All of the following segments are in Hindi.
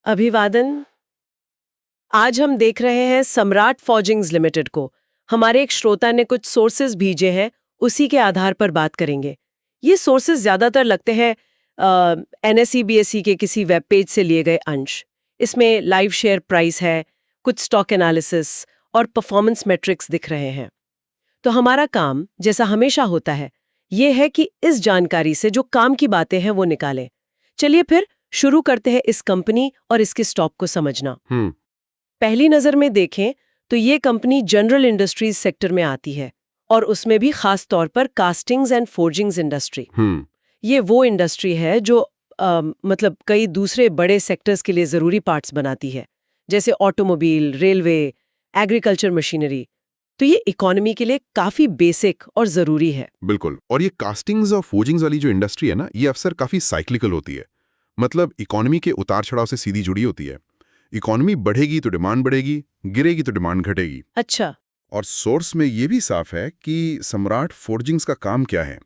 अभिवादन। आज हम देख रहे हैं सम्राट फॉर्जिंग्स लिमिटेड को। हमारे एक श्रोता ने कुछ सोर्सेज भेजे हैं, उसी के आधार पर बात करेंगे। ये सोर्सेज ज्यादातर लगते हैं एनएसई बीएसई के किसी वेब पेज से लिए गए अंश। इसमें लाइव शेयर प्राइस है, कुछ स्टॉक एनालिसिस और परफॉर्मेंस मैट्रिक्स दिख रहे हैं। तो हमारा काम, जैसा हमेशा होता है, ये है कि इस जानकारी से जो काम की बातें हैं वो निकालें। चलिए फिर शुरू करते हैं इस कंपनी और इसके स्टॉक को समझना। पहली नजर में देखें तो ये कंपनी जनरल इंडस्ट्रीज सेक्टर में आती है, और उसमें भी खास तौर पर कास्टिंग्स एंड फोर्जिंग्स इंडस्ट्री। ये वो इंडस्ट्री है जो मतलब कई दूसरे बड़े सेक्टर्स के लिए जरूरी पार्ट्स बनाती है, जैसे ऑटोमोबाइल, रेलवे, एग्रीकल्चर मशीनरी। तो ये इकोनॉमी के लिए काफी बेसिक और जरूरी है। बिल्कुल। और ये कास्टिंग्स और फोर्जिंग्स वाली जो इंडस्ट्री है ना, ये अक्सर काफी साइक्लिकल होती है। मतलब इकोनॉमी के उतार चढ़ाव से सीधी जुड़ी होती है। इकोनॉमी बढ़ेगी तो डिमांड बढ़ेगी, गिरेगी तो डिमांड घटेगी। अच्छा। और सोर्स में ये भी साफ है कि सम्राट फोर्जिंग्स का काम क्या है।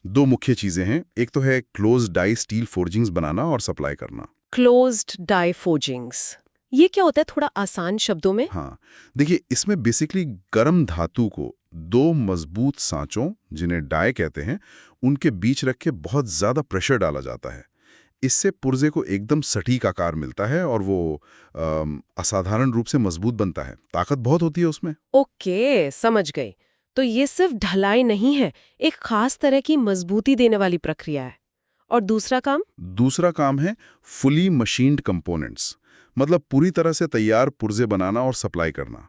दो मुख्य चीजें हैं। एक तो है क्लोज डाई स्टील फोर्जिंग्स बनाना और सप्लाई करना। क्लोज्ड डाई फोर्जिंग्स, ये क्या होता है थोड़ा आसान शब्दों में? हाँ, देखिए, इसमें बेसिकली गर्म धातु को दो मजबूत सांचों, जिन्हें डाई कहते हैं, उनके बीच रख के बहुत ज्यादा प्रेशर डाला जाता है। इससे पुर्जे को एकदम सटीक आकार मिलता है और वो असाधारण रूप से मजबूत बनता है। ताकत बहुत होती है उसमें। ओके, समझ गई। तो ये सिर्फ ढलाई नहीं है, एक खास तरह की मजबूती देने वाली प्रक्रिया है। और दूसरा काम? दूसरा काम है फुली मशीन्ड कंपोनेंट्स, मतलब पूरी तरह से तैयार पुर्जे बनाना और सप्लाई करना।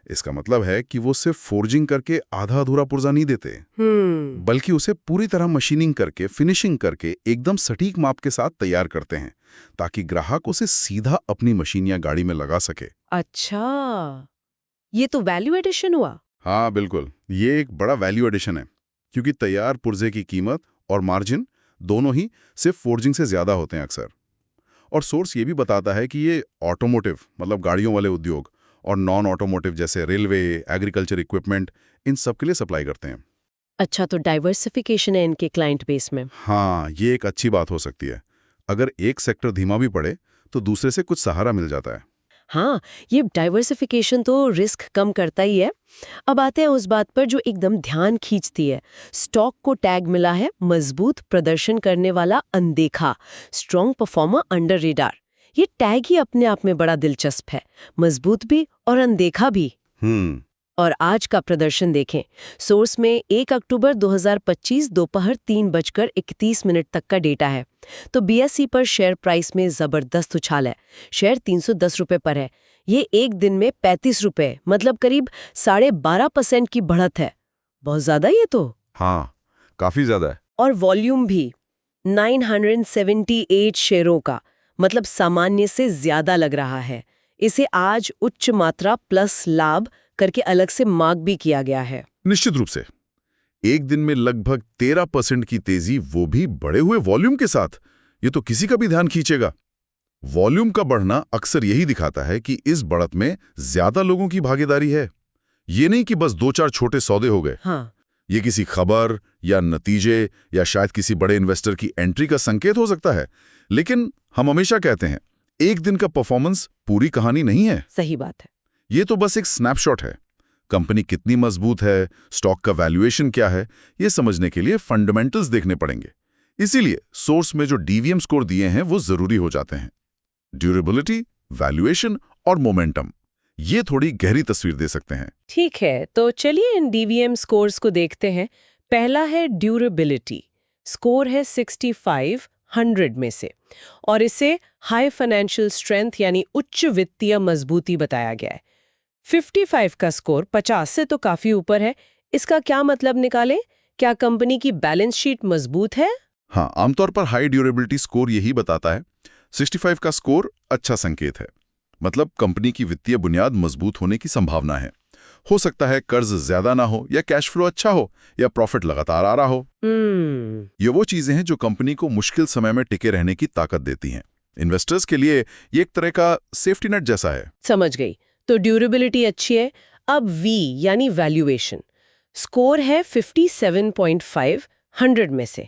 इसका मतलब है कि वो सिर्फ फोर्जिंग करके आधा अधूरा पुर्जा नहीं देते, बल्कि उसे पूरी तरह मशीनिंग करके, फिनिशिंग करके एकदम सटीक माप के साथ तैयार करते हैं, ताकि ग्राहक उसे सीधा अपनी मशीन या गाड़ी में लगा सके। अच्छा, ये तो वैल्यू एडिशन हुआ। हाँ बिल्कुल, ये एक बड़ा वैल्यू एडिशन है, क्योंकि तैयार पुर्जे की कीमत और मार्जिन दोनों ही सिर्फ फोर्जिंग से ज्यादा होते हैं अक्सर। और सोर्स ये भी बताता है कि ये ऑटोमोटिव, मतलब गाड़ियों वाले उद्योग, और नॉन ऑटोमोटिव जैसे रेलवे, एग्रीकल्चर इक्विपमेंट, इन सब के लिए सप्लाई करते हैं। अच्छा, तो डाइवर्सिफिकेशन है इनके क्लाइंट बेस में। हाँ, ये एक अच्छी बात हो सकती है। अगर एक सेक्टर धीमा भी पड़े तो दूसरे से कुछ सहारा मिल जाता है। हाँ, ये डाइवर्सिफिकेशन तो रिस्क कम करता ही है। अब आते हैं उस बात पर जो एकदम ध्यान खींचती है। स्टॉक को टैग मिला है मजबूत प्रदर्शन करने वाला अनदेखा, स्ट्रॉन्ग परफॉर्मर अंडर रेडार। ये टैग ही अपने आप में बड़ा दिलचस्प है, मजबूत भी और अनदेखा भी। और आज का प्रदर्शन देखें। सोर्स में 1 अक्टूबर 2025 दोपहर 3:31 तक का डेटा है। तो बीएसई पर शेयर प्राइस में जबरदस्त उछाल है। शेयर 310 रुपए पर है। ये एक दिन में 35 रुपए, मतलब करीब 12.5% की बढ़त है। बहुत ज्यादा ये तो। हाँ, काफी ज्यादा है। और वॉल्यूम भी 978 शेयरों का, मतलब सामान्य से ज्यादा लग रहा है। इसे आज उच्च मात्रा प्लस लाभ करके अलग से मार्क भी किया गया है। निश्चित रूप से एक दिन में लगभग 13% की तेजी, वो भी बढ़े हुए वॉल्यूम के साथ, ये तो किसी का भी ध्यान खींचेगा। वॉल्यूम का बढ़ना अक्सर यही दिखाता है कि इस बढ़त में ज्यादा लोगों की भागीदारी है। ये नहीं कि बस 2-4 छोटे सौदे हो गए। हाँ। ये किसी खबर या नतीजे या शायद किसी बड़े इन्वेस्टर की एंट्री का संकेत हो सकता है। लेकिन हम हमेशा कहते हैं, एक दिन का परफॉर्मेंस पूरी कहानी नहीं है। सही बात है। ये तो बस एक स्नैपशॉट है। कंपनी कितनी मजबूत है, स्टॉक का वैल्यूएशन क्या है, ये समझने के लिए फंडामेंटल्स देखने पड़ेंगे। इसीलिए सोर्स में जो डीवीएम स्कोर दिए हैं वो जरूरी हो जाते हैं। ड्यूरेबिलिटी, वैल्यूएशन और मोमेंटम, ये थोड़ी गहरी तस्वीर दे सकते हैं। ठीक है, तो चलिए इन डीवीएम स्कोर्स को देखते हैं। पहला है ड्यूरेबिलिटी। स्कोर है 65 100 में से, और इसे हाई फाइनेंशियल स्ट्रेंथ यानी उच्च वित्तीय मजबूती बताया गया है। 55 का स्कोर 50 से तो काफी ऊपर है। इसका क्या मतलब निकालें? क्या कंपनी की बैलेंस शीट मजबूत है? हाँ, आमतौर पर हाई ड्यूरेबिलिटी स्कोर यही बताता है। 65 का स्कोर अच्छा संकेत है, मतलब कंपनी की वित्तीय बुनियाद मजबूत होने की संभावना है। हो सकता है कर्ज ज्यादा ना हो, या कैश फ्लो अच्छा हो, या प्रॉफिट लगातार आ रहा हो। ये वो चीजें हैं जो कंपनी को मुश्किल समय में टिके रहने की ताकत देती हैं। इन्वेस्टर्स के लिए ये एक तरह का सेफ्टी नेट जैसा है। समझ गई। तो ड्यूरेबिलिटी अच्छी है। अब वी यानी वैल्यूएशन। स्कोर है 57.5 100 में से।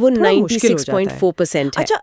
वो थोड़ा मुश्किल हो जाता है। 96.4% है। अच्छा,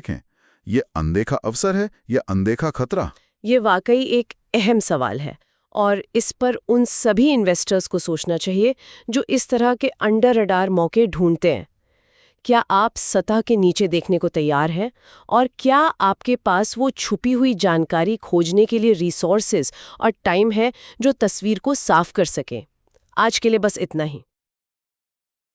देखें? ये अनदेखा अवसर है या अनदेखा खतरा? ये वाकई एक अहम सवाल है और इस पर उन सभी इन्वेस्टर्स को सोचना चाहिए जो इस तरह के अंडर रडार मौके ढूंढते हैं। क्या आप सतह के नीचे देखने को तैयार हैं? और क्या आपके पास वो छुपी हुई जानकारी खोजने के लिए रिसोर्सेज और टाइम है जो तस्वीर को साफ कर सके? आज के लिए बस इतना ही।